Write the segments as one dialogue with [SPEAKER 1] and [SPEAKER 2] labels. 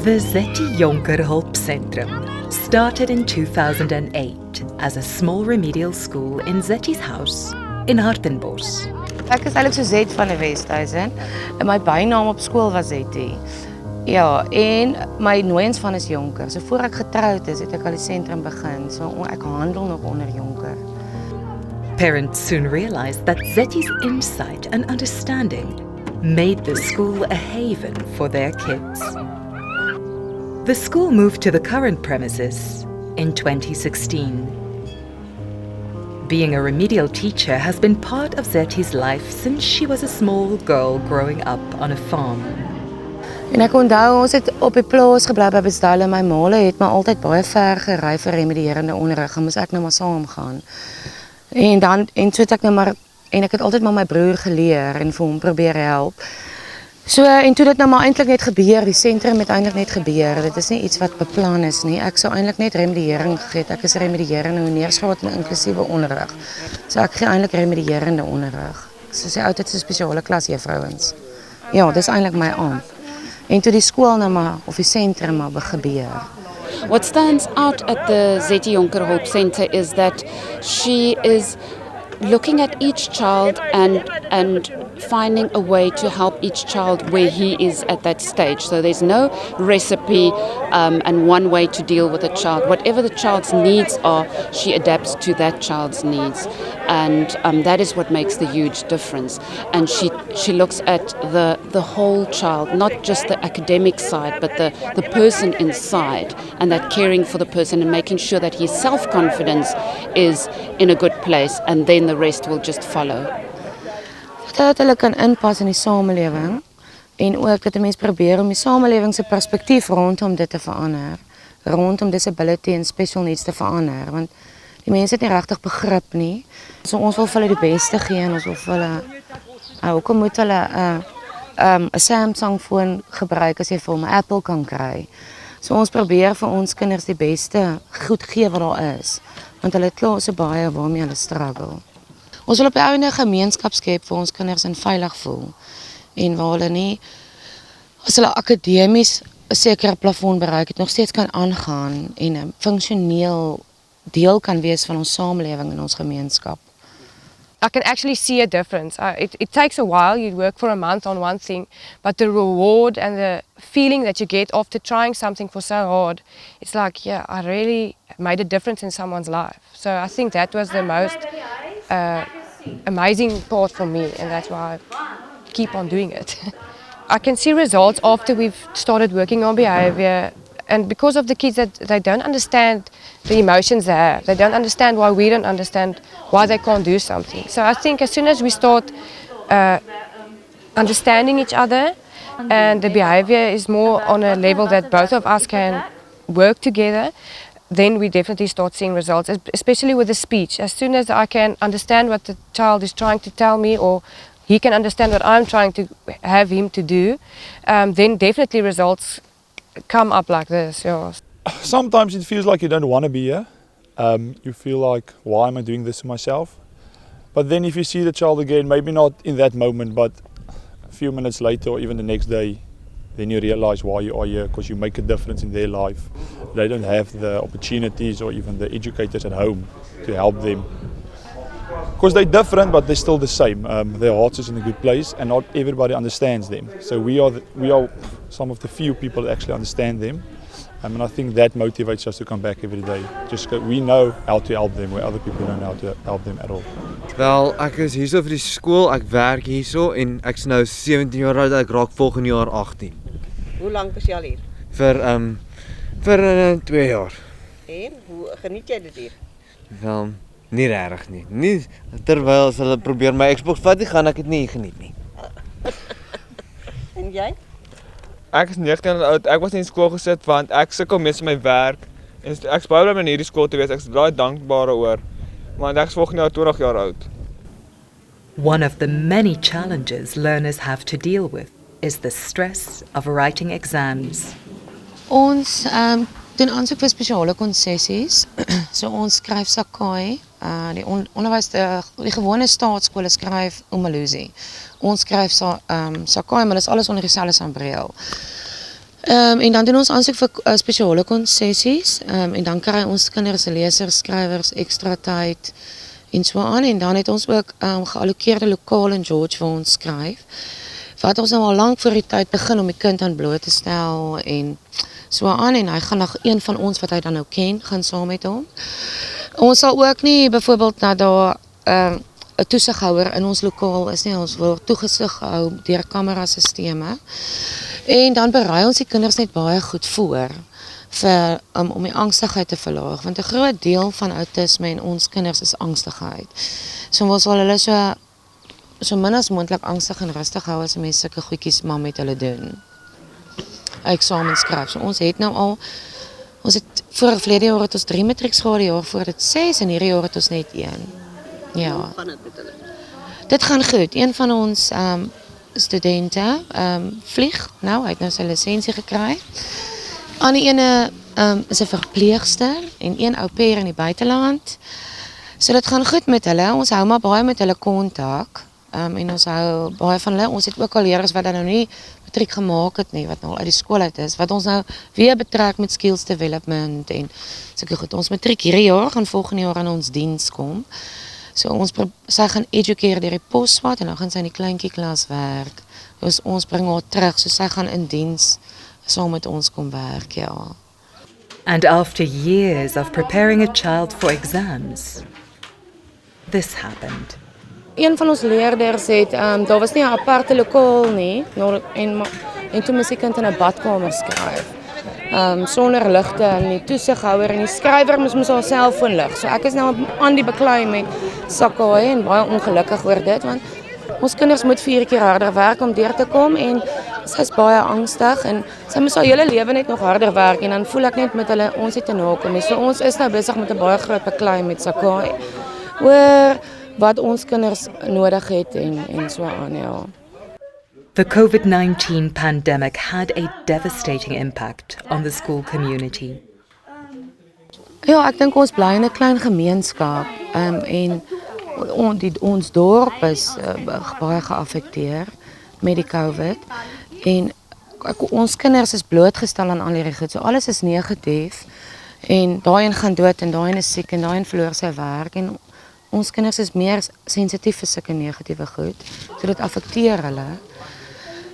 [SPEAKER 1] The Zettie Jonker Hulpsentrum started in 2008 as a small remedial school in Zettie's house in Hartenbos.
[SPEAKER 2] Ek is eintlik so Zet van die Westhuizen en my bynaam op skool was Zettie. Ja, en my nooiens van is Jonker. So voor ek getroud is, het ek al die sentrum begin. So ek handel nog onder Jonker.
[SPEAKER 1] Parents soon realized that Zettie's insight and understanding made the school a haven for their kids. The school moved to the current premises in 2016. Being a remedial teacher has been part of Zettie's life since she was a small girl growing up on a farm.
[SPEAKER 2] En ek onthou, ons het op die plaas gebly by Besdal en my maale het my altyd baie ver gery vir remedierende onderrig en moes ek nou maar saam gaan. En so het ek nou maar, en ek het altyd maar my broer geleer en vir hom probeer help. So, en toe dit nou maar eintlik net gebeur, die sentrum het eintlik net gebeur, dit is nie iets wat beplan is nie, ek sou eintlik net remediering gegee, ek is remedierende honeursgraad en inklusiewe onderrig. So ek gee eintlik remedierende onderrig. Soos die oudste spesiale klas juffrouens. Ja, dis eintlik my aard. En toe die skool nou maar, of die sentrum maar gebeur.
[SPEAKER 3] What stands out at the Zettie Jonker Hulpsentrum is that she is looking at each child and finding a way to help each child where he is at that stage. So there's no recipe and one way to deal with a child. Whatever the child's needs are, she adapts to that child's needs. And that is what makes the huge difference. And she looks at the whole child, not just the academic side, but the person inside, and that caring for the person and making sure that his self-confidence is in a good place, and then the rest will just follow.
[SPEAKER 2] Dat hulle kan inpas in die samelewing en ook dat 'n mens probeer om die samelewing se perspektief rondom dit te verander, rondom disability en special needs te verander, want die mense het nie regtig begrip nie. So ons wil vir hulle die beste gee en ons wil vir hulle hoekom moet hulle 'n Samsung foon gebruik as jy vir hom 'n Apple kan kry. So ons probeer vir ons kinders die beste goed gee wat daar is, want hulle het klaar so baie waarmee hulle struggle. Ons wil op die einde 'n gemeenskap skep vir ons kinders en veilig voel en waar hulle nie, as hulle akademies 'n sekere plafon bereik het, nog steeds kan aangaan en 'n funksioneel deel kan wees van ons samelewing en ons gemeenskap.
[SPEAKER 4] I can actually see a difference. It takes a while, you work for a month on one thing, but the reward and the feeling that you get after trying something for so hard, it's like, yeah, I really made a difference in someone's life. So I think that was the most amazing part for me, and that's why I keep on doing it. I can see results after we've started working on behavior, and because of the kids that they don't understand the emotions they have, they don't understand why we don't understand why they can't do something. So I think as soon as we start understanding each other and the behavior is more on a level that both of us can work together, then we definitely start seeing results, especially with the speech. As soon as I can understand what the child is trying to tell me, or he can understand what I'm trying to have him to do, then definitely results come up like this. Yeah.
[SPEAKER 5] Sometimes it feels like you don't want to be here. You feel like, why am I doing this to myself? But then if you see the child again, maybe not in that moment, but a few minutes later or even the next day, then you realize why you are here, because you make a difference in their life. They don't have the opportunities or even the educators at home to help them. Because they're different, but they're still the same. Their hearts is in a good place, and not everybody understands them. So we are some of the few people that actually understand them. And I think that motivates us to come back every day. Just we know how to help them, where other people don't know how to help them at all.
[SPEAKER 6] Wel, ek is hierso vir die skool, ek werk hierso en ek's nou 17 jaar oud, ek raak volgende jaar 18.
[SPEAKER 7] Hoe lank is jy al hier?
[SPEAKER 6] Vir 2 jaar.
[SPEAKER 7] En hoe geniet jy dit hier?
[SPEAKER 6] Wel, nie regtig nie. Nie terwyl as hulle probeer my Xbox vat, gaan ek dit nie geniet nie.
[SPEAKER 7] En jy?
[SPEAKER 8] Ek is 19 jaar oud. Ek was nie in skool gesit want ek sukkel mee met my werk. En ek is baie bly om in hierdie skool te wees. Ek is baie dankbaar oor. Want ek is volgende jaar 20 jaar oud.
[SPEAKER 1] One of the many challenges learners have to deal with is the stress of writing exams.
[SPEAKER 2] Ons doen aansoek vir spesiale konsessies. So ons skryf Sakai, die onderwys die gewone staatskole skryf Umalusi. Ons skryf Sakai, maar dit is alles onder dieselfde sambreel. En dan doen ons aansoek vir spesiale konsessies en dan kry ons kinders, lesers, skrywers ekstra tyd en so aan en dan het ons ook geallokeerde lokaal in George waar ons skryf wat ons nou al lank voor die tyd begin om die kind aan bloot te stel en so aan en hy gaan na een van ons wat hy dan nou ken, gaan saam met hom. Ons sal ook nie byvoorbeeld na daar 'n toesighouer in ons lokaal is nie, ons word toegesig gehou deur kamerasisteme. En dan berei ons die kinders net baie goed voor vir om die angstigheid te verlaag, want 'n groot deel van autisme en ons kinders is angstigheid. So ons wil hulle so min as moontlik angstig en rustig hou as mense sulke goedjies maar met hulle doen. Eksamens skryf. So ons het nou al verlede jaar het ons 3 matriekskade, jaar voor dit 6 en hierdie jaar het ons net 1. Ja. Dit gaan goed. Een van ons studente vlieg nou, hy het nou sy lisensie gekry. Ander ene is 'n verpleegster en een au pair in die buiteland. So dit gaan goed met hulle. Ons hou maar baie met hulle kontak. En ons hou baie van hulle. Ons het ook al leerders wat dan nou nie matriek gemaak het nie, wat nou al uit die skool uit is, wat ons nou weer betrek met skills development en sulke goed. Ons matriek hierdie jaar gaan volgende jaar aan ons diens kom. So sy gaan educate deur die poswat en dan gaan sy in die kleintjie klas werk. Dus ons bring haar terug, so sy gaan in diens saam met ons kom werk, ja.
[SPEAKER 1] And after years of preparing a child for exams, this happened.
[SPEAKER 2] Een van ons leerders het, daar was nie 'n aparte lokaal nie, en toe moes die kind in 'n badkamer skryf. Sonder ligte en die toesighouer en die skrywer moes haar selfoon lig. So ek is nou aan die beklei met Sakhaai en baie ongelukkig oor dit, want ons kinders moet 4 keer harder werk om deur te kom en sy is baie angstig en sy moet haar hele lewe net nog harder werk en dan voel ek net met hulle ons het te nakom. So ons is nou besig met 'n baie groot beklei met Sakhaai oor wat ons kinders nodig het en so aan, ja.
[SPEAKER 1] The COVID-19 pandemic had a devastating impact on the school community.
[SPEAKER 2] Ja, ek dink ons bly in 'n klein gemeenskap en ons dorp is baie geaffekteer met die COVID en ons kinders is blootgestel aan al hierdie goed. So alles is negatief en daai een gaan dood en daai een is siek en daai een verloor sy werk en ons kinders is meer sensitief vir sulke negatiewe goed. So dit affekteer hulle.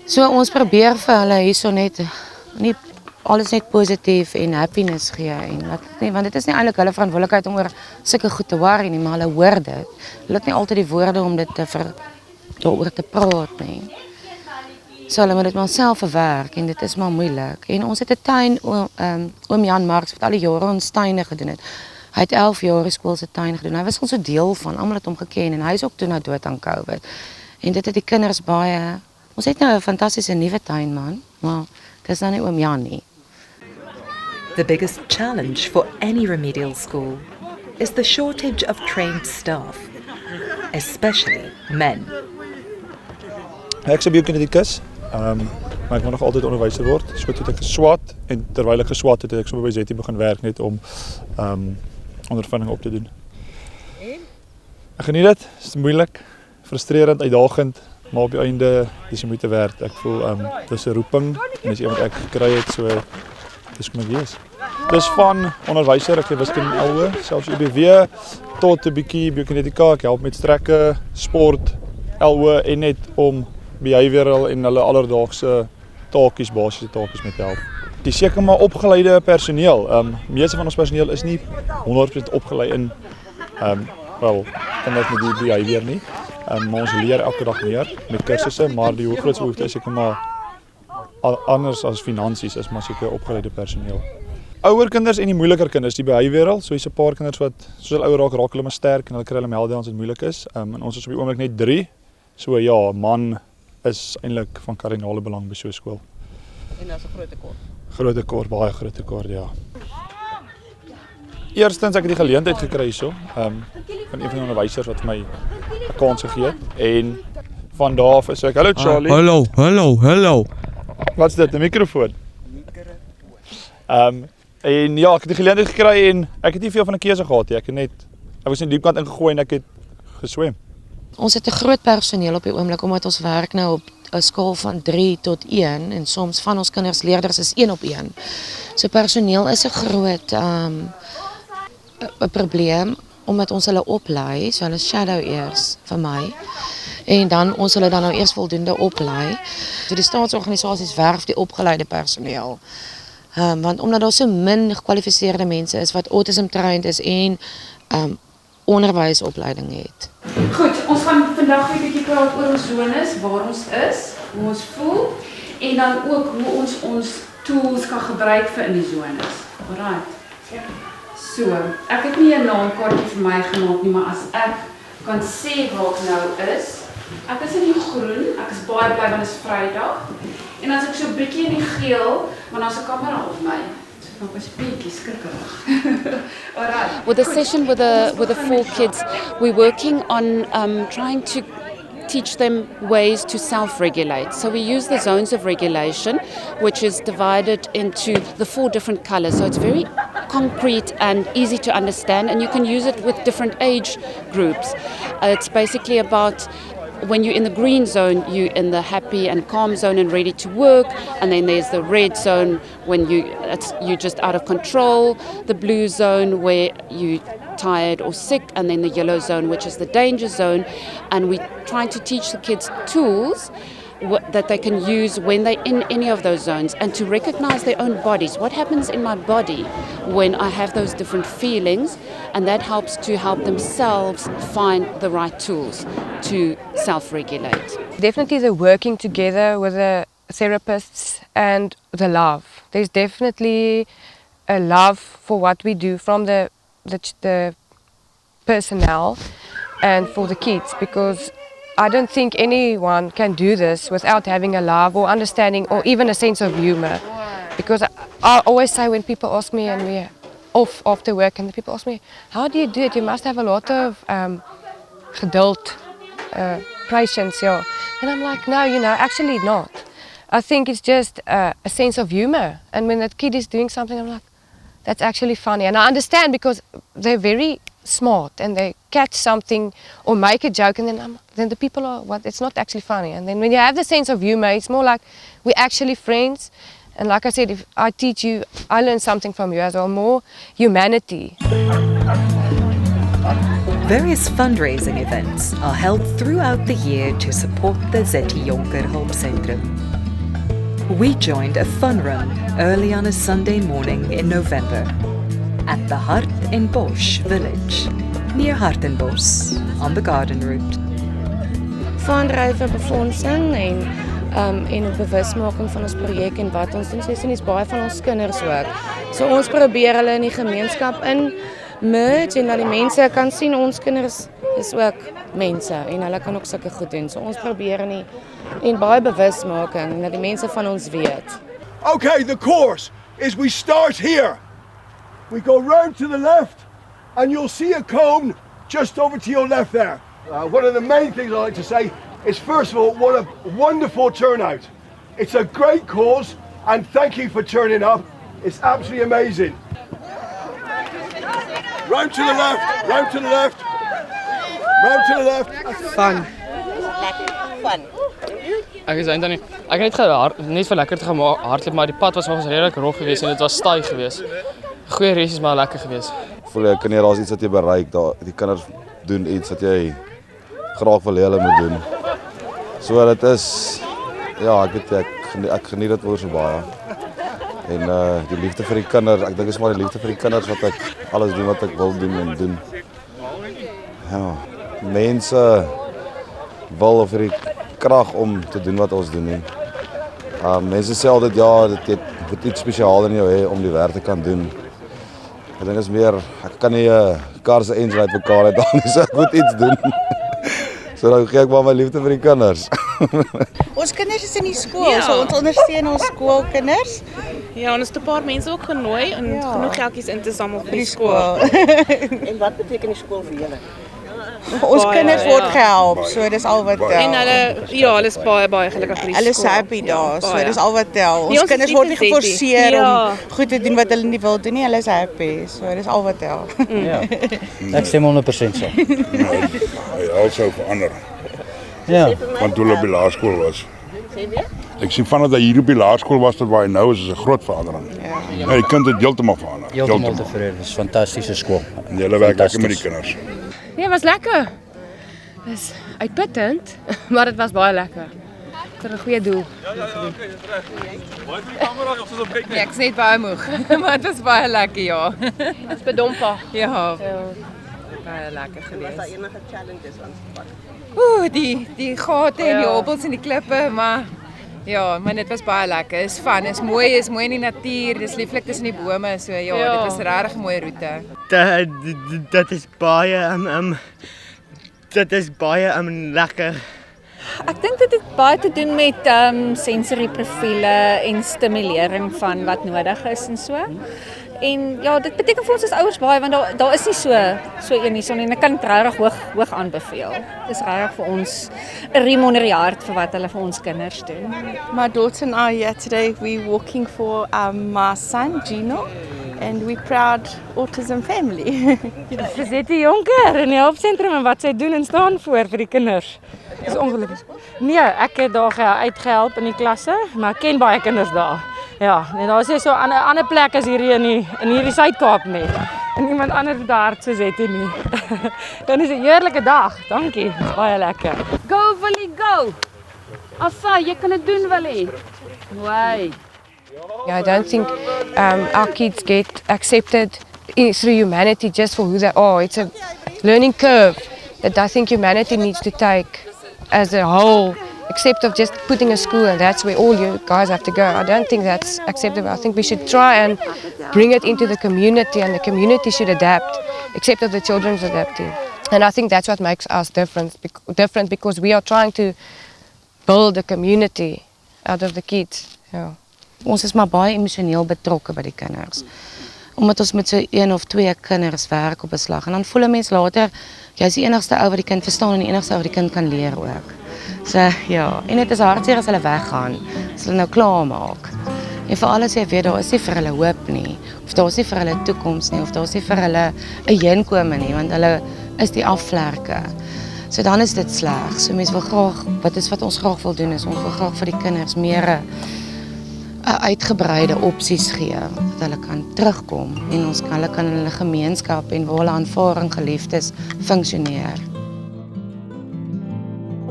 [SPEAKER 2] So ons probeer vir hulle hierso net nie alles net positief en happiness gee en want dit is nie eintlik hulle verantwoordelikheid om oor sulke goed te worry nie, maar hulle hoor dit. Hulle het nie altyd die woorde om dit daaroor te praat nie. So hulle moet dit maar self verwerk en dit is maar moeilik. En ons het 'n tuin oom Jan Marx wat al die jare ons tuine gedoen het. Hy het 11 jaar skool se tuin gedoen. Hy was ons so deel van, almal het hom geken en hy is ook toe nou dood aan COVID. En dit het die kinders baie. Ons het nou 'n fantastiese nuwe tuinman, maar dis nou nie oom Jan nie.
[SPEAKER 1] The biggest challenge for any remedial school is the shortage of trained staff, especially men.
[SPEAKER 5] Ek is 'n biokinetikus, maar ek wil nog altyd onderwyser word. So toe ek geswat en terwyl ek geswat het ek sommer by Zettie begin werk net om ondervinding op te doen. Ek geniet dit, dit is moeilik, frustrerend, uitdagend, maar op die einde dis die moeite werd. Ek voel dis 'n roeping en dis iets wat ek gekry het, so dis kom ek wees. Dis van onderwyser, ek gee wiskunde en LO, selfs UBW tot 'n bietjie biokinetika, ek help met strekke, sport, LO en net om behavioral en hulle alledaagse taakies, basiese taakies met help. Dis seker maar opgeleide personeel. Meeste van ons personeel is nie 100% opgelei in kan dit met die behavior nie. Maar ons leer elke dag meer met kursusse, maar die grootste behoefte is seker maar anders as finansies is maar seker opgeleide personeel. Ouer kinders en die moeiliker kinders, die behavioral, so is 'n paar kinders wat soos hulle ouer raak hulle maar sterk en hulle kry hulle meltdowns wat moeilik is. En ons is op die oomblik net 3. So ja, man is eintlik van kardinale belang by so 'n skool.
[SPEAKER 7] En daar's 'n groot tekort.
[SPEAKER 5] Groot tekort, baie groot tekort, ja. Eerstens ek het die geleentheid gekry hierso, van een van die onderwysers wat my 'n kans gegee het en van daar af is ek, hallo Charlie.
[SPEAKER 6] Hallo.
[SPEAKER 5] Wat's dit, 'n mikrofoon? En ja, ek het die geleentheid gekry en ek het nie veel van 'n keuse gehad nie. Ek was in die diepkant ingegooi en ek het geswem.
[SPEAKER 2] Ons het 'n groot personeel op die oomblik omdat ons werk nou 'n skaal van 3 tot 1 en soms van ons kinders leerders is 1 op 1. So personeel is 'n groot 'n probleem omdat ons hulle oplei, so hulle shadow eers vir my. En dan ons hulle dan nou eers voldoende oplei. So die staatsorganisasies werf die opgeleide personeel. Want omdat daar so min gekwalifiseerde mense is wat autism trained is en onderwysopleiding het.
[SPEAKER 3] Goed, ons gaan vandag weer 'n bietjie praat oor ons zones, waar ons is, hoe ons voel en dan ook hoe ons tools kan gebruik vir in die zones. Alright. So, ek het nie 'n naamkaartjie vir my gemaak nie, maar as ek kan sê waar ek nou is. Ek is in die groen, ek is baie bly want dit is Vrydag. En as ek so 'n bietjie in die geel, want daar's 'n kamera op my. So ek is bietjie skrikkerig. Alright. With the session with the 4 kids, we're working on trying to teach them ways to self-regulate. So we use the zones of regulation, which is divided into the 4 different colors. So it's very concrete and easy to understand, and you can use it with different age groups. It's basically about when you're in the green zone, you're in the happy and calm zone and ready to work, and then there's the red zone when you're just out of control, the blue zone where you're tired or sick, and then the yellow zone, which is the danger zone. And we're trying to teach the kids tools that they can use when they're in any of those zones, and to recognize their own bodies. What happens in my body when I have those different feelings, and that helps to help themselves find the right tools to self-regulate.
[SPEAKER 4] Definitely the working together with the therapists and the love. There's definitely a love for what we do from the personnel and for the kids, because I don't think anyone can do this without having a love or understanding or even a sense of humor. Because I always say when people ask me, and we're off after work, and the people ask me, how do you do it? You must have a lot of geduld, patience. Yeah. And I'm like, no, actually not. I think it's just a sense of humor. And when that kid is doing something, I'm like, that's actually funny. And I understand because they're very smart and they catch something or make a joke, and then the people are, it's not actually funny. And then when you have the sense of humor, it's more like we're actually friends. And like I said, if I teach you, I learn something from you as well, more humanity.
[SPEAKER 1] Various fundraising events are held throughout the year to support the Zettie Jonker Hulpsentrum. We joined a fun run early on a Sunday morning in November at the Hart en Bosch village, near Hartenbos, on the garden route.
[SPEAKER 2] Fundraise vir befondsing en bewusmaking van ons projek en wat ons doen. Sien is baie van ons kinders ook. So ons probeer hulle in die gemeenskap in merge en dat die mense kan sien ons kinders is ook mense en hulle kan ook sulke goed doen. So ons probeer en baie bewusmaking en dat die mense van ons weet.
[SPEAKER 9] Okay, the course is we start here. We go round to the left and you'll see a cone just over to your left there. One of the main things I like to say is, first of all, what a wonderful turnout. It's a great cause and thank you for turning up. It's absolutely amazing. Round to the left, round to the left, round to the left.
[SPEAKER 7] Fun.
[SPEAKER 10] Ek is eintlik ek het net vir lekker te hardloop, maar die pad was nog redelik rof geweest en dit was styf geweest. Goeie races, maar lekker geweest.
[SPEAKER 11] Voel ek kan daar's iets wat jy bereik, die kinders doen iets wat jy graag wil hê hulle moet doen. So dit is ja, ek geniet dit oor so baie. En die liefde vir die kinders, ek dink is maar die liefde vir die kinders wat ek alles doen wat ek wil doen en doen. Ja, mense wil of die krag om te doen wat ons doen nie. Mense sê altyd ja, dit moet iets spesiaal in jou hê om die werk te kan doen. Ek dink is meer, ek kan nie kar se engine uit mekaar uit haal nie, so ek moet iets doen. So dan gee ek maar my liefde vir die kinders.
[SPEAKER 7] Ons kinders is in die skool, so ons ondersteun ons skoolkinders.
[SPEAKER 12] Ja, ons het 'n paar mense ook genooi en genoeg geldjies in te samel vir die skool.
[SPEAKER 7] En wat beteken die skool vir julle?
[SPEAKER 12] Ons kinders word
[SPEAKER 7] gehelp, so dis al wat tel.
[SPEAKER 12] En hulle is baie gelukkig vir die skool.
[SPEAKER 7] Hulle is happy daar, so dis al wat tel. Ons kinders word nie geforseer om goed te doen wat hulle nie wil doen nie, hulle is happy, so dis al wat tel.
[SPEAKER 13] Ja, ek stem 100% so.
[SPEAKER 9] Hy also verander.
[SPEAKER 13] Ja.
[SPEAKER 9] Want toe hulle op die laerskool was,
[SPEAKER 14] Ek sien vanaf dat hier op die laerskool was tot waar hy nou is 'n groot verandering. Ja. Die kind het heeltemal verander.
[SPEAKER 13] Heeltemal tevrede. Dis 'n fantastiese skool.
[SPEAKER 14] En julle werk lekker met die kinders.
[SPEAKER 4] Nee, was lekker. Dis uitputtend, maar dit was baie lekker. Vir 'n goeie doel.
[SPEAKER 15] Nee, ek is net baie moeg, maar dit was baie lekker, ja.
[SPEAKER 4] Dit is bedompa.
[SPEAKER 15] Ja. Baie lekker geweest. Was daar enige challenges aan? Die gate en die hobbels en die klippe, maar ja, maar dit was baie lekker. Is fun, is mooi in die natuur, dis lieflik tussen die bome, so ja, dit was regtig 'n mooi roete.
[SPEAKER 16] Dit is baie dit is baie lekker.
[SPEAKER 17] Ek dink dit het baie te doen met sensory profiele en stimulering van wat nodig is en so. En ja, dit beteken vir ons as ouers baie want daar is nie so een hierson en ek kan dit regtig hoog aanbeveel. Dis regtig vir ons 'n riem onder die hart vir wat hulle vir ons kinders doen.
[SPEAKER 18] My daughter and I today we're walking for my son Gino and we're proud autism family.
[SPEAKER 19] Dis Zettie Jonker in die hulpsentrum en wat sy doen en staan voor vir die kinders. Dis ongelukkig. Nee, ek het daar uitgehelp in die klasse, maar ek ken baie kinders daar. Ja, en daar is so 'n ander plek as hierdie in hierdie Suid-Kaap net. En iemand anders daar so Zettie nie. Dan is 'n heerlike dag. Dankie. Dis baie lekker.
[SPEAKER 3] Go Willie, go. Afa, jy kan dit doen Willie. Mooi.
[SPEAKER 4] Yeah, I don't think our kids get accepted through humanity just for who they are. It's a learning curve that I think humanity needs to take as a whole, except of just putting a school and that's where all you guys have to go. I don't think that's acceptable. I think we should try and bring it into the community and the community should adapt, except of the children's adapting. And I think that's what makes us different because we are trying to build a community out of the kids. Yeah.
[SPEAKER 2] Ons is maar baie emosioneel betrokke by die kinders. Omdat ons met so 1 of 2 kinders werk op 'n slag en dan voel 'n mens later jy's die enigste ou wat die kind verstaan en die enigste ou wat die kind kan leer ook. So ja, en dit is hartseer as hulle weggaan, as hulle nou klaar maak. En veral as jy weet daar is nie vir hulle hoop nie, of daar is nie vir hulle toekoms nie, of daar is nie vir hulle 'n heenkome nie, want hulle is die afvlerke. So dan is dit sleg. So mense wil graag, wat ons graag wil doen is ons wil graag vir die kinders meer uitgebreide opsies gee dat hulle kan terugkom en hulle kan in hulle gemeenskap en waar hulle aanvaar en geliefd is funksioneer.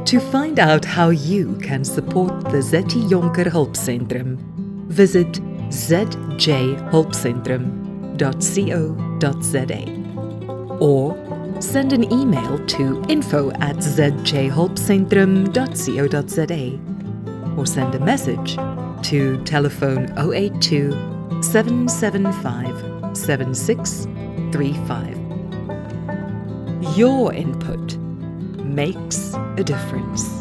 [SPEAKER 1] To find out how you can support the Zettie Jonker Hulpsentrum, visit zjhulpsentrum.co.za or send an email to info@zjhulpsentrum.co.za or send a message to telephone 082 775 7635. Your input makes a difference.